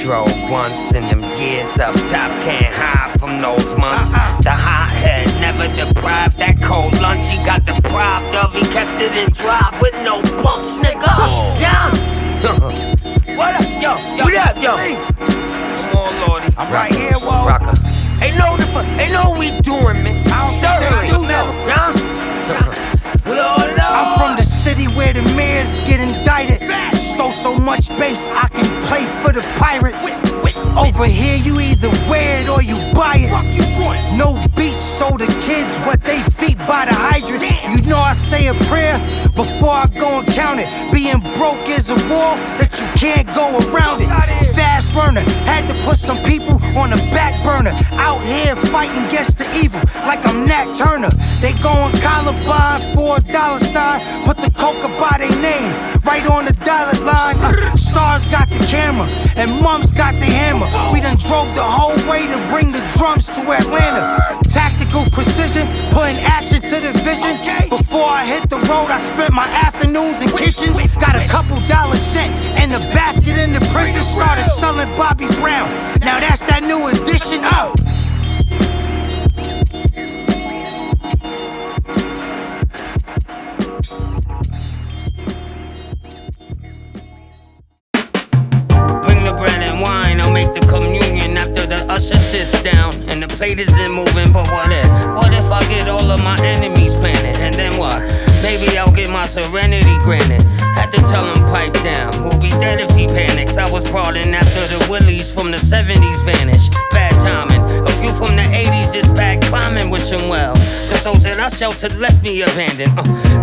drove once in them years up top, can't hide from those months. The hothead never deprived, that cold lunch he got deprived of. He kept it in drive with no bumps, nigga. What up, yo? What up, yo? Come on, Lordy. I'm right here, whoa. Rocker. Ain't no what we doing, man. Certainly do know. I'm from the city where the mayors get indicted. Stole so much bass I can play for the Pirates. Over here you either wear it or you buy it. No beats, so the kids wet they feet by the hydrant. You know I say a prayer before I go and count it. Being broke is a war that you can't go around it. Fast learner, had to put some people on the back burner. Out here fighting against the evil like I'm Nat Turner. They going Columbine for $1 sign. Put the coca by their name, right on the dollar line. Starz got the camera and Mummz got the hammer. We done drove the whole way to bring the drums to Atlanta. Tactical precision, putting action to the vision. Before I hit the road, I spent my afternoons in kitchens. Got a couple dollars sent and a basket in the prison. Started selling Bobby Brown, now that's that new edition. Oh. Make the communion after the usher sits down and the plate isn't moving. But what if I get all of my enemies planted? And then what? Maybe I'll get my serenity granted. Had to tell him pipe down, we'll be dead if he panics. I was brought in after the Willies from the 70s vanished. Bad timing, a few from the 80s is back climbing, wishing well. Cause those that I sheltered left me abandoned.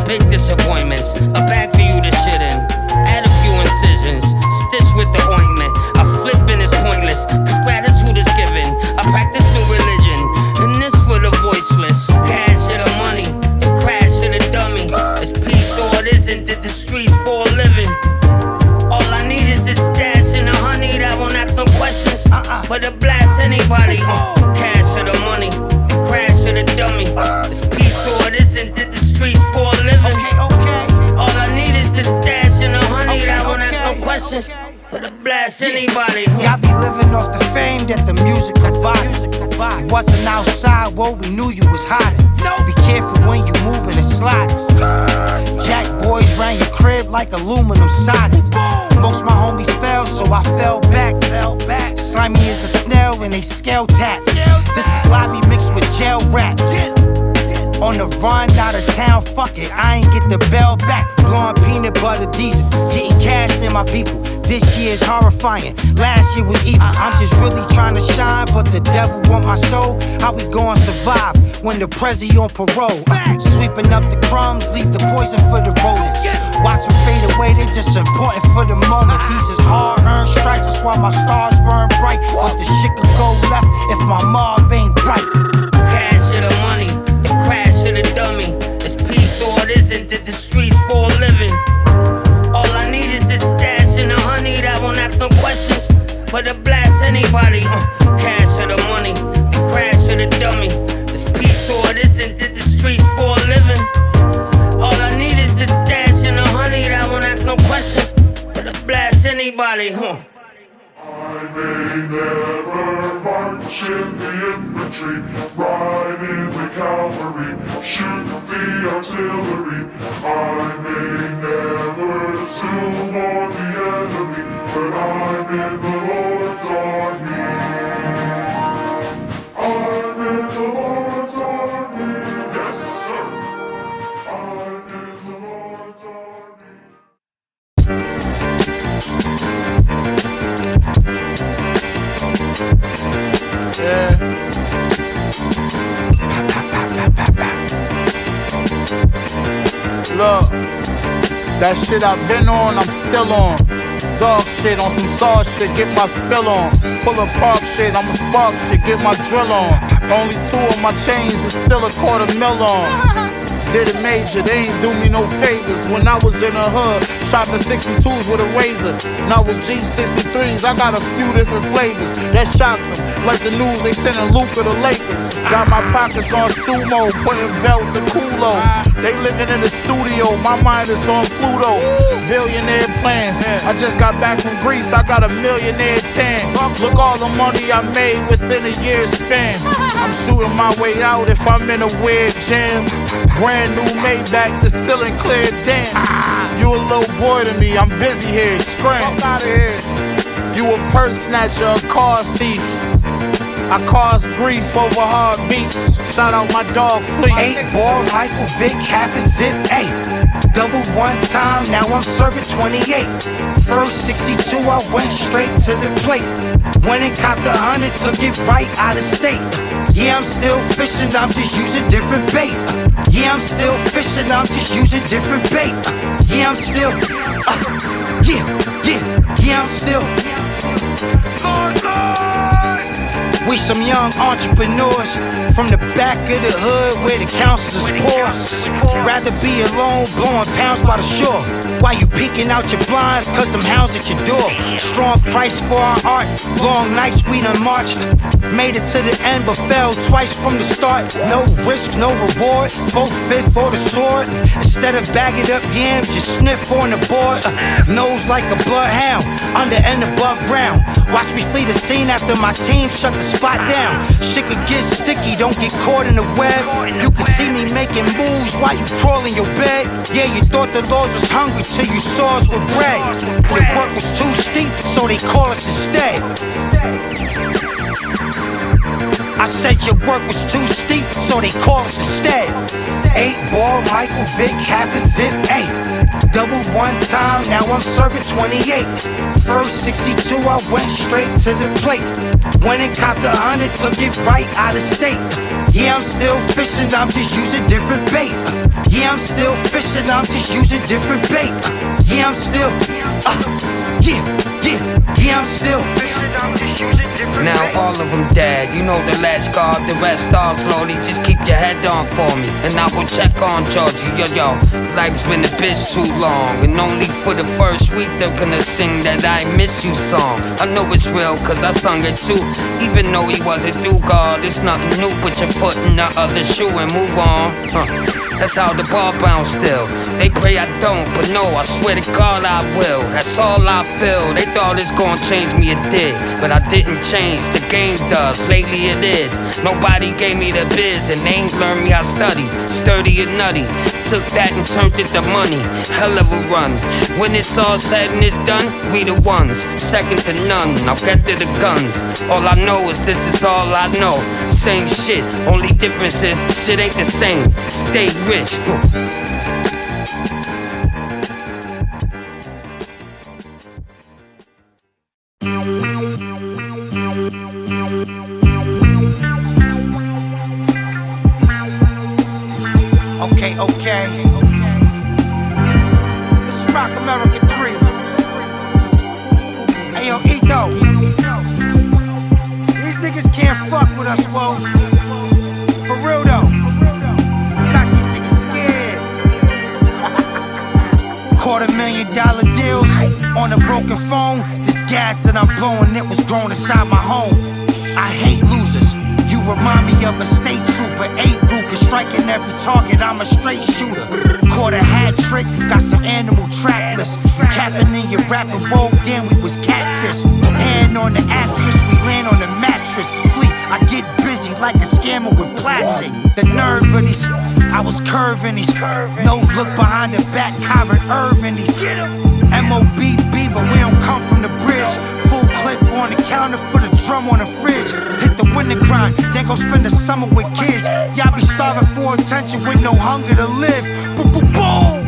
Big disappointments, a bag for you to shit in. Add a few incisions, stitch with the ointment. I flip and it's pointless, cause gratitude is given. I practice new religion, and this for the voiceless. Cash or the money, the crash or the dummy. It's peace or it isn't, did the streets for a living. All I need is this stash and the honey that won't ask no questions, but to blast anybody. Cash or the money, the crash or the dummy. It's peace or it isn't, did the streets for a living. All I need is this stash and the honey that won't ask no questions, but to blast anybody. Y'all be living off the fame that the music provided. You wasn't outside, well, we knew you was hiding. Be careful when you moving and sliding. Jack boys ran your crib like aluminum siding. Most my homies fell, so I fell back. Slimy as a snail and they scale tap. This is lobby mixed with jail rap. On the run, out of town, fuck it, I ain't get the bell back. Blowing peanut butter diesel, getting cash in my people. This year's horrifying, last year was evil. I'm just really trying to shine, but the devil want my soul. How we gon' survive when the prezi on parole? Sweeping up the crumbs, leave the poison for the rodents. Watch them fade away, they just important for the moment. These is hard-earned stripes, that's why my stars burn bright. But the shit could go left if my mob ain't right. Cash or the money, the crash or the dummy. It's peace or it isn't, did the streets for a living. All I need is this stash and the honey that won't ask no questions, but to blast anybody. Cash or the money, the crash or the dummy. It's peace or it isn't, did the streets for a living. All I need is this stash and the honey that won't ask no questions, but to blast anybody. I may never march in the infantry, ride in the cavalry, shoot the artillery. I may never assume or the enemy, but I'm in the Lord's army. I'm in the Lord's army, yes sir. I'm in the Lord's army. Yeah. Look, that shit I've been on, I'm still on. Dog shit on some sauce shit, get my spill on. Pull a park shit, I'm a spark shit, get my drill on. Only 2 of my chains is still $250,000 on. did it major, they ain't do me no favors. When I was in the hood, chopping 62s with a razor. Now with G63s, I got a few different flavors that shocked them. Like the news, they sending Luka to Lakers. Got my pockets on sumo, putting belt to Kulo. They living in the studio, my mind is on Pluto. Billionaire plans, I just got back from Greece, I got a millionaire tan. Look all the money I made within a year's span. I'm shooting my way out if I'm in a weird jam. Brand new Maybach, the ceiling clear, damn. You a little boy to me, I'm busy here, scram. Out of here. You a purse snatcher, a car thief. I cause grief over hard beats. Shout out my dog Fleet. 8-ball, Michael Vick, half a zip, ayy. Double one time, now I'm serving 28. First 62, I went straight to the plate. Went and copped 100, took it right out of state. Yeah, I'm still fishing, I'm just using different bait. Yeah, I'm still fishing, I'm just using different bait. Yeah, I'm still, yeah, I'm still. We some young entrepreneurs from the back of the hood where the councils is poor. Rather be alone, blowing pounds by the shore. While you peeking out your blinds, cause them hounds at your door. Strong price for our art, long nights we done marched. Made it to the end but fell twice from the start. No risk, no reward, 4/5 for the sword. Instead of bagging up yams, you sniff on the board. Nose like a bloodhound, under and above ground. Watch me flee the scene after my team shut the spot down. Shit could get sticky, don't get caught in the web. You can see me making moves while you crawl in your bed. Yeah, you thought the lords was hungry till you saw us with bread. The work was too steep, so they call us instead. I said your work was too steep, so they call us instead. 8-ball, Michael Vick, half a zip, ayy. Double one time, now I'm serving 28. First 62, I went straight to the plate. Went and copped 100, took it right out of state. Yeah, I'm still fishing, I'm just using different bait. Yeah, I'm still fishing, I'm just using different bait. Yeah, I'm still, yeah, I'm still fishing, I'm just using different now bait. all of them dead, you know the last guard, the rest are slowly. Just keep your head on for me, and I'll go check on Georgie. Yo, life's been a bitch too long, and only for the first week they're gonna sing that I Miss You song. I know it's real, cause I sung it too. Even though he wasn't do God, it's nothing new. Put your foot in the other shoe and move on. That's how the ball bounce still. They pray I don't, but no, I swear to God I will. That's all I feel. They thought it's gonna change me, it did, but I didn't change. The game does, lately it is. Nobody gave me the biz, and they ain't learned me how study. Sturdy and nutty, took that and turned it to money. Hell of a run. When it's all said and it's done, we the ones, second to none. I'll get to the guns. All I know is this is all I know. Same shit, only difference is shit ain't the same. Stay rich. Okay. This is RocAmerikkka 3. Hey yo, Ito. These niggas can't fuck with us, whoa. For real though. We got these niggas scared. $250,000 deals on a broken phone. This gas that I'm blowing, it was grown inside my home. I hate losers. You remind me of a state trooper, 8 Ruger, striking every target, I'm a straight shooter. Caught a hat trick, got some animal trackless. You capping in your rapping robe, then we was catfish. Hand on the actress, we land on the mattress. Fleet, I get busy like a scammer with plastic. The nerve of these, I was curving these. No look behind the back, Kyron Irving these. MOBB, but we don't come from the bridge. Full clip on the counter for the drum on the fridge. Hit the winter grind, then go spend the summer with kids. Y'all be starving for attention with no hunger to live. Boom.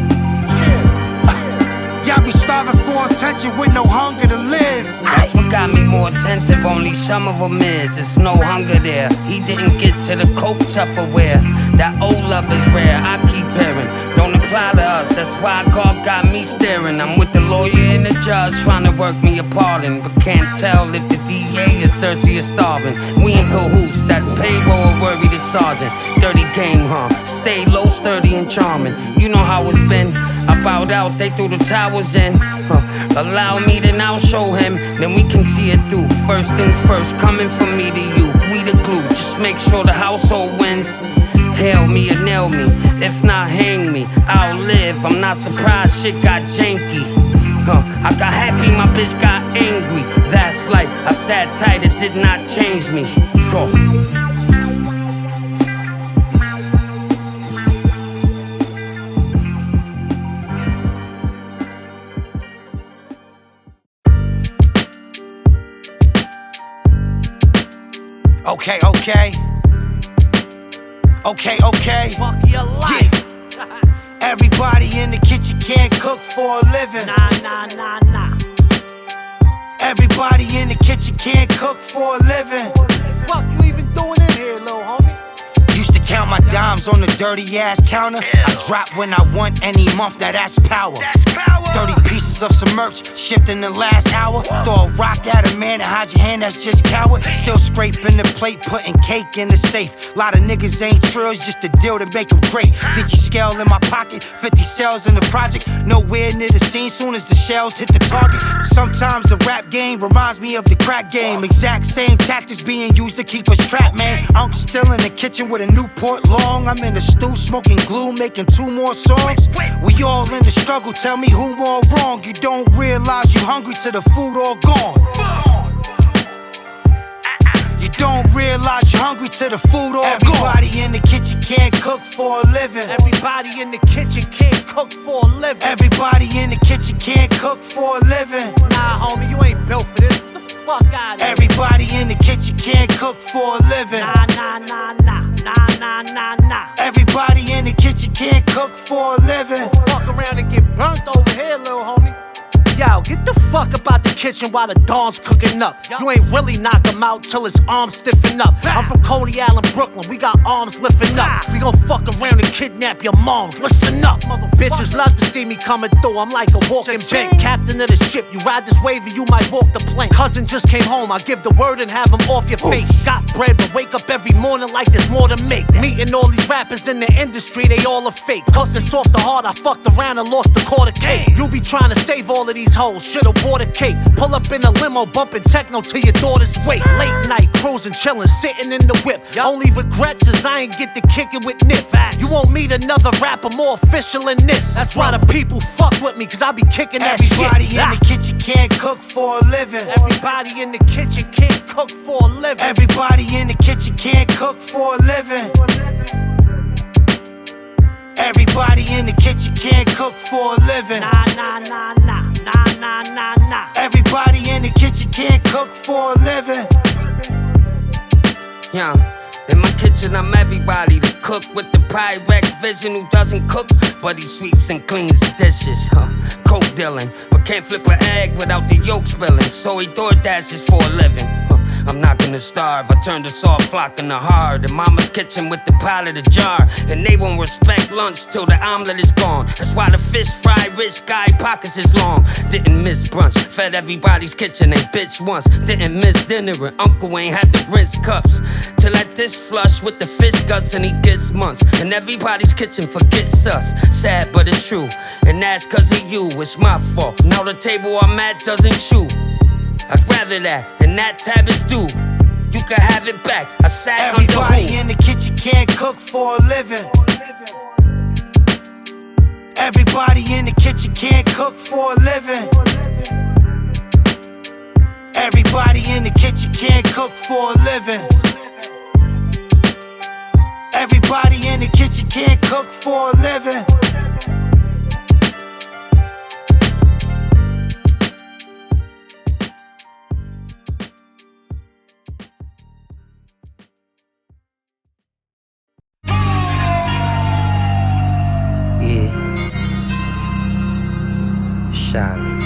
Y'all be starving for attention with no hunger to live. That's what got me more attentive, only some of them is. There's no hunger there. He didn't get to the coke Tupperware. That old love is rare, I keep hearing. Don't apply to us. That's why God got me staring. I'm with the lawyer and the judge trying to work me a pardon, but can't tell if the DA is thirsty or starving. We in cahoots, that payroll worry the sergeant. Dirty game, huh? Stay low, sturdy and charming. You know how it's been. I bowed out, they threw the towers in. Allow me to now show him, then we can see it through. First things first, coming from me to you. We the glue, just make sure the household wins. Hail me or nail me, if not hang me. I'll live, I'm not surprised shit got janky. I got happy, my bitch got angry. That's life, I sat tight, it did not change me. Okay. Fuck your life. Yeah. Everybody in the kitchen can't cook for a living. Nah. Everybody in the kitchen can't cook for a living. What the fuck you even doing in here, little homie? Used to count my dimes on the dirty ass counter. I drop when I want any month, that's power. 30 pieces of some merch shipped in the last hour. Throw a rock at a man and hide your hand, that's just coward. Still scraping the plate, putting cake in the safe. Lot of niggas ain't trills, just a deal to make them great. Digi scale in my pocket, 50 cells in the project. Nowhere near the scene, soon as the shells hit the target. Sometimes the rap game reminds me of the crack game. Exact same tactics being used to keep us trapped, man. I'm still in the kitchen with a Newport Long. I'm in the stew smoking glue, making 2 more songs. We all in the struggle, tell me who more wrong. You don't realize you hungry till the food all gone. You don't realize you're hungry till the food all gone. Everybody in the kitchen can't cook for a living. Everybody in the kitchen can't cook for a living. Everybody in the kitchen can't cook for a living. Nah, homie, you ain't built for this. Get the fuck out of here. Everybody in the kitchen can't cook for a living. Nah. Everybody in the kitchen can't cook for a living. Don't fuck around and get burnt over here, little homie. Yo, get the fuck up out the kitchen while the dawn's cooking up. You ain't really knock him out till his arms stiffen up. I'm from Coney Island, Brooklyn, we got arms lifting up. We gon' fuck around and kidnap your moms, listen up. Bitches love to see me coming through, I'm like a walking bank. Captain of the ship, you ride this wave and you might walk the plank. Cousin just came home, I give the word and have him off your face. Got bread, but wake up every morning like there's more to make. Meeting all these rappers in the industry, they all are fake. Cause it's off the heart, I fucked around and lost the quarter cake. You be trying to save all of these hoes, should've bought a cake. Pull up in a limo, bumping techno till your daughter's wake. Late night, cruising, chillin', sitting in the whip. Only regrets is I ain't get to kick it with Nip. You won't meet another rapper more official than this. That's why the people fuck with me, cause I be kicking that shit. Everybody in the kitchen can't cook for a living. Everybody in the kitchen can't cook for a living. Everybody in the kitchen can't cook for a living. Everybody in the kitchen can't cook for a living. Nah. Everybody in the kitchen can't cook for a living. Yeah, in my kitchen I'm everybody. The cook with the Pyrex vision who doesn't cook, but he sweeps and cleans the dishes. Coke dealing, but can't flip an egg without the yolk spilling. So he door dashes for a living. I'm not gonna starve, I turned the soft flock into hard. In mama's kitchen with the pot of the jar. And they won't respect lunch till the omelet is gone. That's why the fish fry rich guy pockets is long. Didn't miss brunch, fed everybody's kitchen, ain't bitch once. Didn't miss dinner and uncle ain't had to rinse cups. Till at this flush with the fish guts and he gets months. And everybody's kitchen forgets us. Sad but it's true, and that's cause of you, it's my fault. Now the table I'm at doesn't chew. I'd rather that, and that tab is due. You can have it back, I sat under who? Everybody in the kitchen can't cook for a living. Everybody in the kitchen can't cook for a living. Everybody in the kitchen can't cook for a living. Everybody in the kitchen can't cook for a living. Charlotte.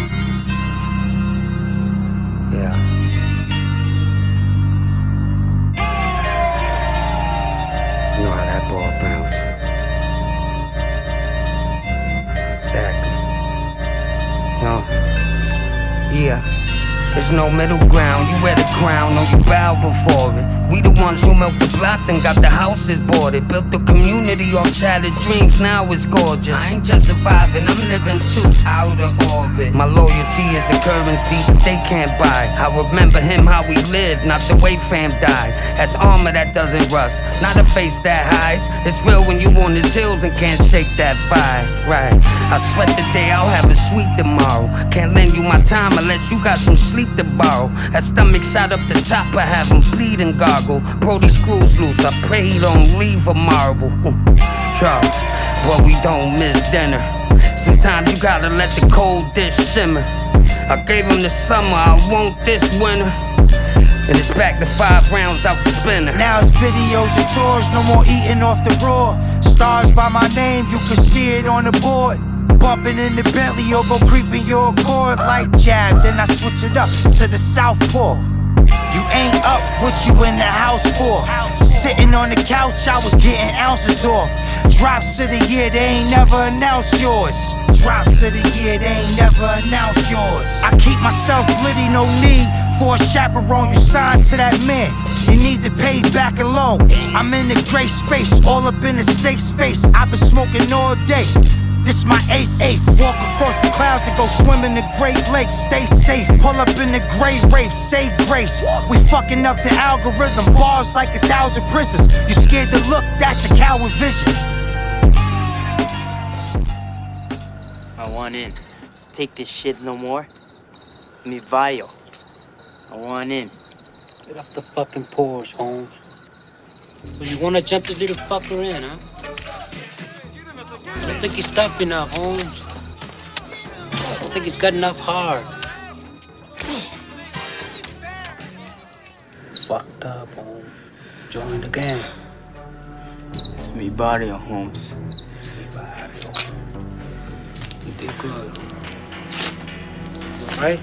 Yeah. You know how that ball bounce. Yeah. There's no middle ground, you wear the crown or you bow before it. We the ones who milked the block, then got the houses boarded. Built the community off shattered dreams, now it's gorgeous. I ain't just surviving, I'm living too out of orbit. My loyalty is a currency they can't buy. I remember him how we lived, not the way fam died. That's armor that doesn't rust, not a face that hides. It's real when you on his heels and can't shake that vibe. Right, I sweat the day, I'll have a sweet tomorrow. Can't lend you my time unless you got some sleep to borrow. That stomach shot up the top, I have him bleeding goggle. Brody screws loose, I pray he don't leave a marble. Yeah, but we don't miss dinner. Sometimes you gotta let the cold dish simmer. I gave him the summer, I want this winter. And it's back to 5 rounds out the spinner. Now it's videos and tours, no more eating off the raw. Starz by my name, you can see it on the board. Bumping in the Bentley or go creeping your Accord. Like jab, then I switch it up to the southpaw. You ain't up, what you in the house for? Sitting on the couch, I was getting ounces off. Drops of the year, they ain't never announced yours. Drops of the year, they ain't never announced yours. I keep myself litty, no need for a chaperone. You signed to that man, you need to pay back a loan. I'm in the gray space, all up in the state's face. I've been smoking all day. This my 8/8, walk across the clouds to go swim in the Great Lakes. Stay safe, pull up in the gray race, say grace. We fucking up the algorithm, bars like 1,000 prisons. You scared to look, that's a coward vision. I want in. Take this shit no more. It's me vile. I want in. Get off the fucking porch, Holmes. Well, you wanna jump this little fucker in, huh? I don't think he's tough enough, Holmes. I don't think he's got enough heart. Fucked up, Holmes. Join the gang. It's me body, Holmes. You did good. All right?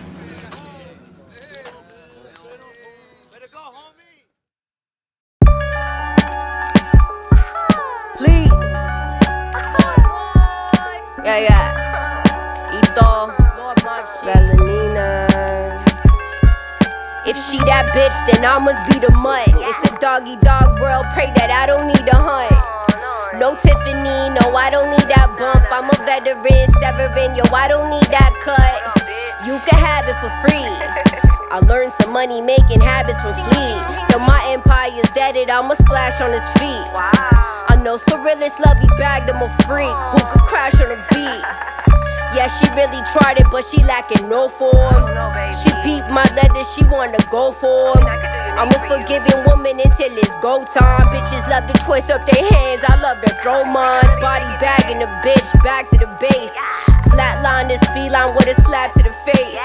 Fleet. Yeah. Ito. Valenina. If she that bitch, then I must be the mutt. It's a doggy-dog world, pray that I don't need a hunt. No Tiffany, no, I don't need that bump. I'm a veteran, severing, yo, I don't need that cut. You can have it for free. I learned some money making habits from Fleet. Till my empire's deaded, I'ma splash on his feet. I know Cyrilus love he bagged him a freak who could crash on a beat. Yeah, she really tried it, but she lacking no form. She peeped my letters, she wanna go for 'em. I'm a forgiving woman until it's go time. Bitches love to twist up their hands, I love to throw mine. Body bagging the bitch, back to the base. Flatline this feline with a slap to the face.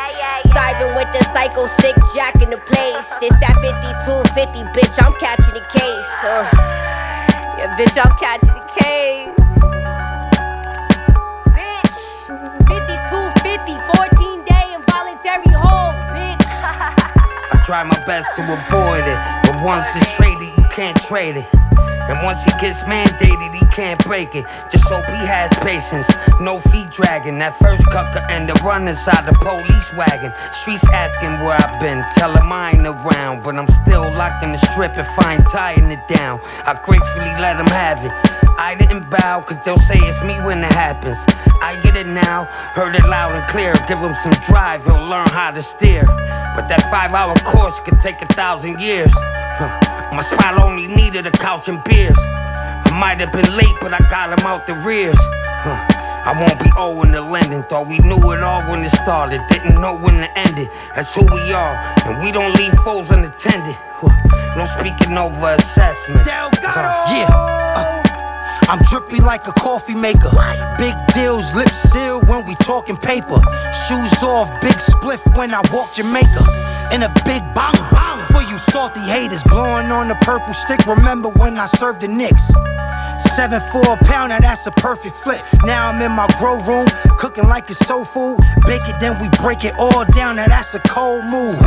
Siren with the psycho sick jack in the place. It's that 5250, bitch, I'm catching the case. Yeah, bitch, I'm catching the case. Bitch, 5250, 14-day involuntary hold, bitch. I try my best to avoid it, but once it's traded, you can't trade it. And once he gets mandated, he can't break it. Just hope he has patience, no feet dragging. That first cut could end up running inside the police wagon. Streets asking where I've been, tell him I ain't around. But I'm still locked in the strip and fine tying it down. I gracefully let him have it. I didn't bow, cause they'll say it's me when it happens. I get it now, heard it loud and clear. Give him some drive, he'll learn how to steer. But that 5-hour course could take 1,000 years. My spot only needed a couch and beers. I might have been late, but I got him out the rears. I won't be owing the lending. Thought we knew it all when it started, didn't know when to end it. That's who we are, and we don't leave foes unattended. No speaking over assessments. I'm drippy like a coffee maker. Big deals, lips sealed when we talking paper. Shoes off, big spliff when I walk Jamaica. In a big bang bang for you salty haters. Blowing on the purple stick, remember when I served the Knicks. 7 for a pound, now that's a perfect flip. Now I'm in my grow room, cooking like it's soul food. Bake it, then we break it all down, now that's a cold move.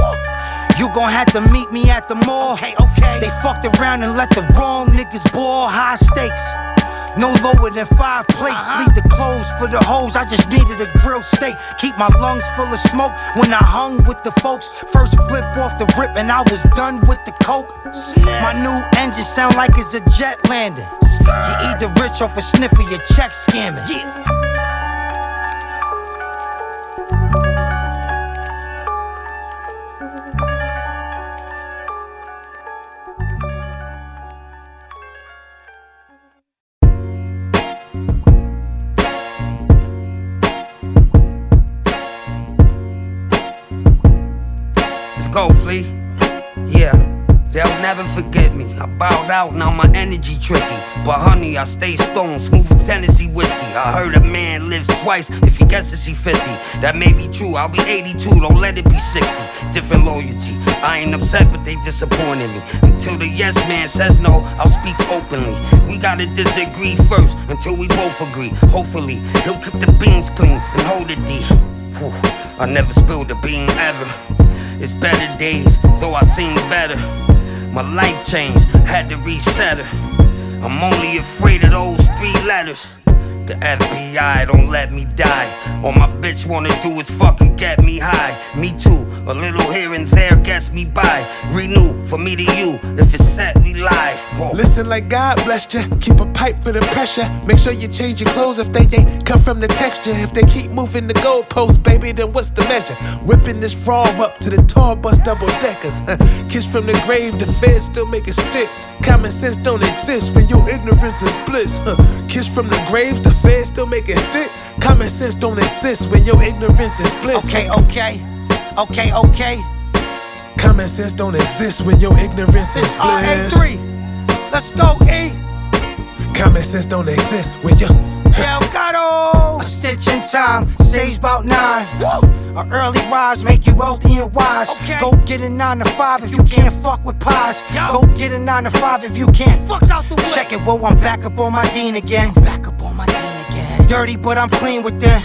You gon' have to meet me at the mall. Okay. They fucked around and let the wrong niggas ball. High stakes. No lower than 5 plates. Leave the clothes for the hoes. I just needed a grilled steak. Keep my lungs full of smoke when I hung with the folks. First flip off the rip and I was done with the coke. My new engine sound like it's a jet landing. You either rich or for sniffing your check scamming. Go, Flea. Yeah, they'll never forget me. I bowed out, now my energy tricky. But honey, I stay stoned, smooth as Tennessee whiskey. I heard a man lives twice if he guesses he 50. That may be true, I'll be 82, don't let it be 60. Different loyalty, I ain't upset but they disappointed me. Until the yes man says no, I'll speak openly. We gotta disagree first until we both agree. Hopefully, he'll keep the beans clean and hold it deep. Whew, I never spilled a bean ever. It's better days, though I seem better. My life changed, had to reset her. I'm only afraid of those 3 letters. The FBI don't let me die. All my bitch wanna do is fucking get me high. Me too, a little here and there gets me by. Renew, from me to you, if it's set, we live. Whoa. Listen like God blessed ya, keep a pipe for the pressure. Make sure you change your clothes if they ain't cut from the texture. If they keep moving the goalposts, baby, then what's the measure? Whipping this raw up to the tall bus double deckers. Kiss from the grave, the feds still make it stick. Common sense don't exist when your ignorance is bliss. Kiss from the grave, the feds still make it stick. Common sense don't exist when your ignorance is bliss. Okay. Common sense don't exist when your ignorance is bliss. RA3, let's go, E. Common sense don't exist when your Delgado. A stitch in time saves about 9. An early rise make you wealthy and wise. Go get a 9 to 5 if you can't fuck with pies. Go get a 9 to 5 if you can't fuck out the way. Check it, whoa, I'm back up on my Dean again. Dirty, but I'm clean within.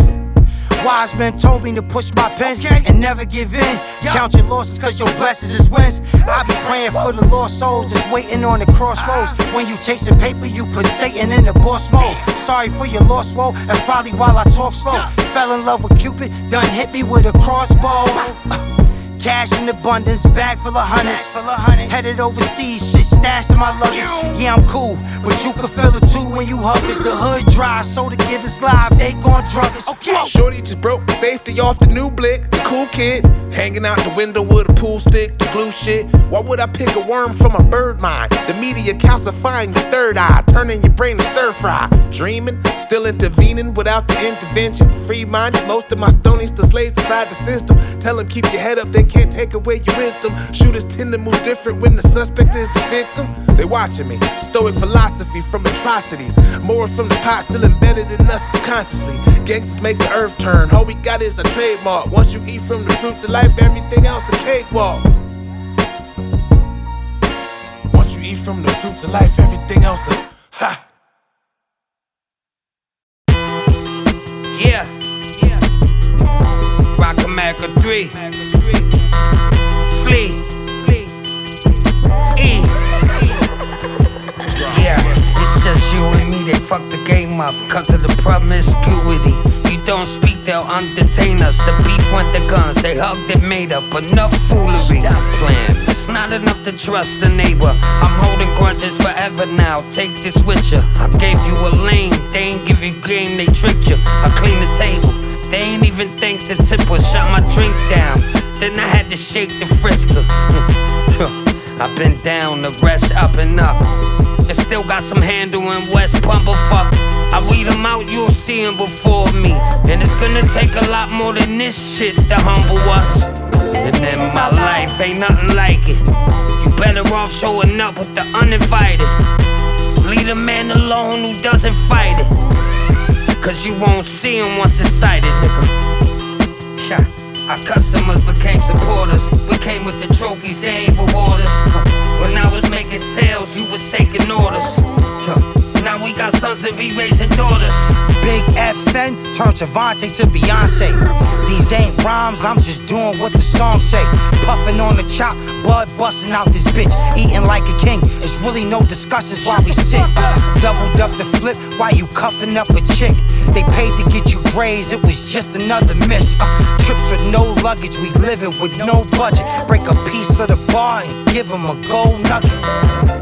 Wise men told me to push my pen and never give in. Count your losses cause your blessings is wins. I be praying for the lost souls just waiting on the crossroads. When you chasing paper, you put Satan in the boss mode. Sorry for your lost woe, that's probably why I talk slow. Fell in love with Cupid, done hit me with a crossbow. Cash in abundance, bag full of hundreds. Headed overseas, shit stashed in my luggage. Yeah, I'm cool, but you can feel it too when you hug us. The hood dry, so to get us live, they gon' drug us. Shorty just broke the safety off the new blick. The cool kid, hanging out the window with a pool stick, the glue shit. Why would I pick a worm from a bird mine? The media calcifying your third eye, turning your brain to stir fry. Dreaming, still intervening without the intervention. Free-minded, most of my stonies still slaves inside the system. Tell them keep your head up, they can't take away your wisdom. Shooters tend to move different when the suspect is the victim. They watching me, stoic philosophy from atrocities. More from the pot still embedded in us subconsciously. Gangsters make the earth turn, all we got is a trademark. Once you eat from the fruits of life, everything else a cakewalk. Once you eat from the fruits of life, everything else a ha. Yeah. RocAmerikkka 3. Flea. E. Yeah, it's just you and me, they fucked the game up cause of the promiscuity. You don't speak, they'll entertain us. The beef went to guns, they hugged it, made up enough foolery. Stop playing, it's not enough to trust a neighbor. I'm holding grudges forever now, take this with you. I gave you a lane, they ain't give you game, they tricked you. I clean the table, they ain't even think the tipper. Shut my drink down, then I had to shake the frisker. I've been down, the rest up and up. And still got some handle in West Bumblefuck. I weed them out, you'll see them before me. And it's gonna take a lot more than this shit to humble us. And then my life ain't nothing like it. You better off showing up with the uninvited. Leave a man alone who doesn't fight it. Cause you won't see him once it's sighted, nigga. Yeah. Our customers became supporters. We came with the trophies, they ain't reward us. When I was making sales, you was taking orders. Now we got sons and we raising daughters. Big FN turned Javante to Beyonce. These ain't rhymes, I'm just doing what the song say. Puffing on the chop, bud busting out this bitch, eating like a king. It's really no discussions while we sit. Doubled up the flip while you cuffing up a chick. They paid to get you grazed, it was just another miss. Trips with no luggage, we living with no budget. Break a piece of the bar and give them a gold nugget.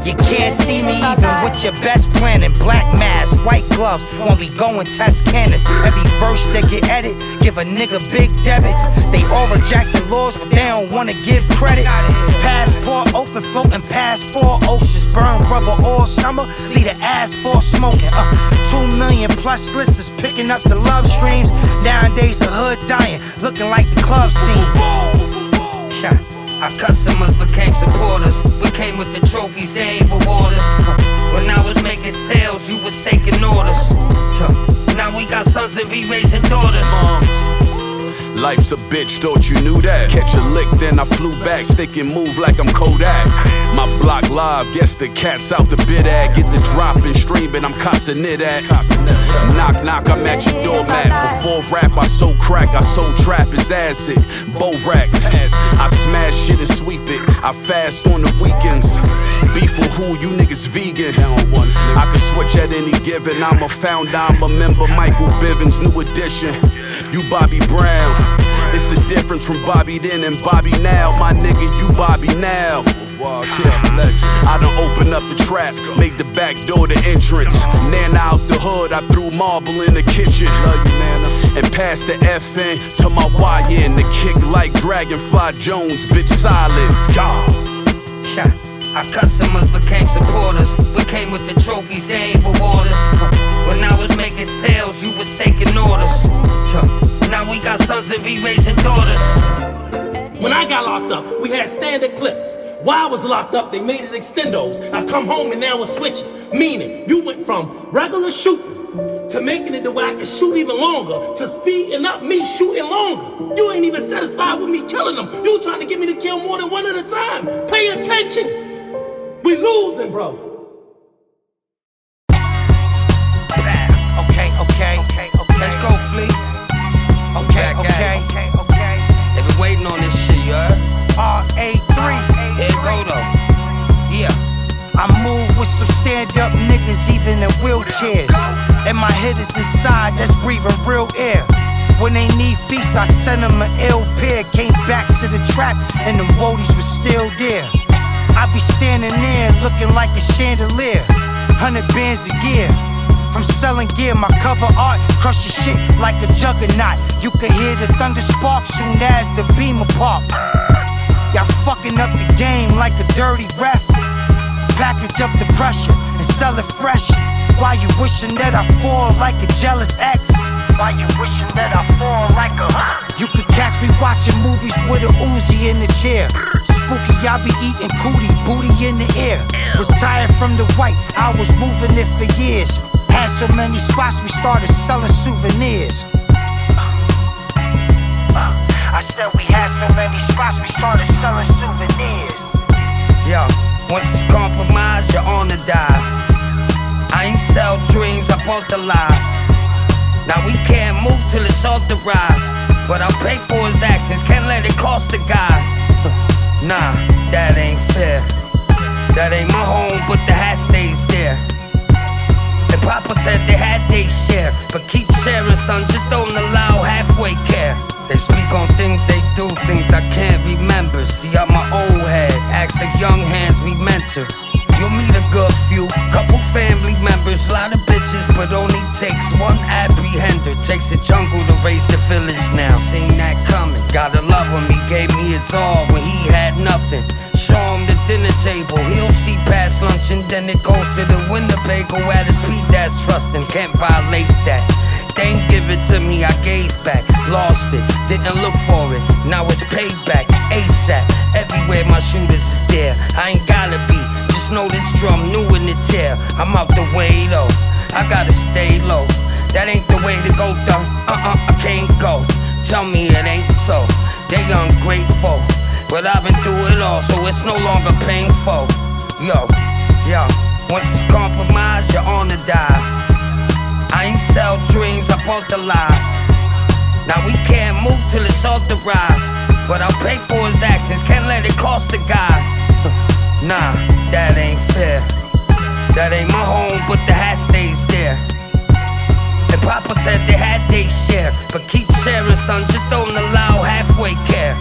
You can't see me even with your best plan in black mask, white gloves when we go and test cannons. Every verse they get edit, give a nigga big debit. They all reject the laws, but they don't wanna give credit. Passport open, floating past 4 oceans. Burn rubber all summer, leave the ass for smoking. 2 million plus listeners picking up the love streams. Nowadays the hood dying, looking like the club scene. Yeah. Our customers became supporters. We came with the trophies, they ain't reward us. When I was making sales, you was taking orders. Now we got sons and we raising daughters. Life's a bitch, thought you knew that. Catch a lick, then I flew back. Stick and move like I'm Kodak. My block live, guess the cat's out the bid at. Get the drop and stream, and I'm casting it at. Knock, knock, I'm at your doormat. Before rap, I sold crack, I sold trap as acid. Bow racks, I smash shit and sweep it. I fast on the weekends. Beef with who, you niggas vegan. I can switch at any given. I'm a founder, I'm a member. Michael Bivens, new edition. You Bobby Brown. It's a difference from Bobby then and Bobby now. My nigga, you Bobby now. I done opened up the trap, made the back door the entrance. Nana out the hood, I threw marble in the kitchen. Love you, Nana. And passed the FN to my wire in the kick like Dragonfly Jones, bitch silence. God. Yeah. Our customers became supporters. We came with the trophies, they ain't reward us. When I was making sales, you was taking orders. Now we got sons and we raising daughters. When I got locked up, we had standard clips. While I was locked up, they made it extendos. I come home and now it's switches. Meaning, you went from regular shooting to making it to where I can shoot even longer, to speeding up me shooting longer. You ain't even satisfied with me killing them. You trying to get me to kill more than one at a time. Pay attention. We losing, bro. Okay. Let's go, Flea. Okay. They been waiting on this shit, you heard? RA3. Here it go, though. Yeah. I move with some stand-up niggas, even in wheelchairs. And my hitters inside, that's breathing real air. When they need feast, I send them an ill pair. Came back to the trap, and them woadies was still there. I be standing there, looking like a chandelier. 100 bands a year. From selling gear, my cover art crush your shit like a juggernaut. You can hear the thunder spark soon as the beam apart. Y'all fucking up the game like a dirty ref. Package up the pressure and sell it fresh. Why you wishing that I fall like a jealous ex? Why you wishing that I fall like a You could catch me watching movies with a Uzi in the chair. Spooky, I be eating cootie, booty in the air. Retired from the white, I was moving it for years. Had so many spots, we started selling souvenirs. I said we had so many spots, we started selling souvenirs. Yo, once it's compromised, you're on the dives. I ain't sell dreams, I bought the lives. Now we can't move till it's authorized. But I'll pay for his actions, can't let it cost the guys. Nah, that ain't fair. That ain't my home, but the hat stays there. And Papa said they had their share, but keep sharing, son, just don't allow halfway care. They speak on things, they do things I can't remember. See, I'm my old head, ask the young hands we mentor. You'll meet a good few, couple family members, lot of bitches, but only takes one apprehender. Takes a jungle to raise the village now. Seen that coming, gotta love him, he gave me his all when he had nothing. Show him the dinner table, he'll see past lunch and then it goes to the Winnebago at a speed that's trusting. Can't violate that. They ain't give it to me, I gave back. Lost it, didn't look for it, now it's payback. ASAP, everywhere my shooters is there. I ain't gotta be, just know this drum new in the tear. I'm out the way though, I gotta stay low. That ain't the way to go though, I can't go. Tell me it ain't so, they ungrateful. But I've been through it all, so it's no longer painful. Yo, once it's compromised, you're on the dives. I ain't sell dreams, I bought the lives. Now we can't move till it's authorized. but I'll pay for his actions, can't let it cost the guys. Nah, that ain't fair. That ain't my home, but the hat stays there. And Papa said they had their share, but keep sharing, son, just don't allow halfway care.